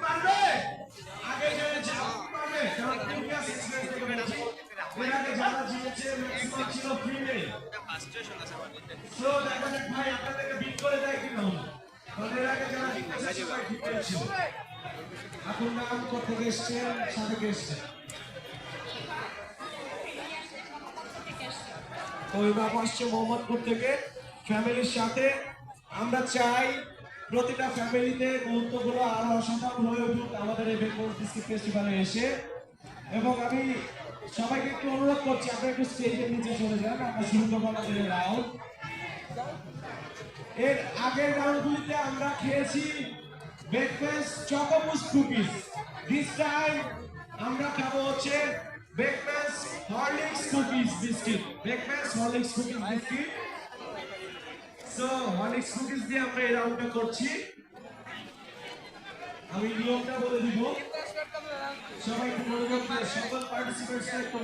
পারবে আগে যে পারবে কারণ প্রিভিয়াস এক্সপেরিয়েন্স থেকে বলছি এর আগে যারা জিতেছে ম্যাক্সিমাম ছিল ফিমেল সো দেখা যাক ভাই আপনাদেরকে বিট করে দেয় কিনা কারণ এর আগে যারা জিতেছে সবাই ফিমেল ছিল এখন নাম করতে এসছেন সাবেক এসছেন ওইভাবে আসছে মোহাম্মদপুর থেকে ফ্যামিলির সাথে আমরা চাই প্রতিটা ফ্যামিলিতে মুহূর্তগুলো আরো অসাধারণ হয়ে উঠুক আমাদের এই বেঙ্গল ডিস্ট্রিক্ট ফেস্টিভ্যালে এসে এবং আমি সবাইকে একটু অনুরোধ করছি আপনারা একটু স্টেজের নিচে চলে যান আমরা শুরু করবো আমাদের রাউন্ড এর আগের রাউন্ডগুলিতে আমরা খেয়েছি ব্রেকফাস্ট চকোমুস কুকিজ দিস টাইম আমরা খাবো হচ্ছে breakfast Horlicks cookies biscuit breakfast Horlicks cookies biscuit so Horlicks cookies দিয়ে আমরা এই রাউন্ডটা করছি আমি নিয়মটা বলে দিব সবাই একটু মনোযোগ দিয়ে সকল পার্টিসিপেন্টস একটু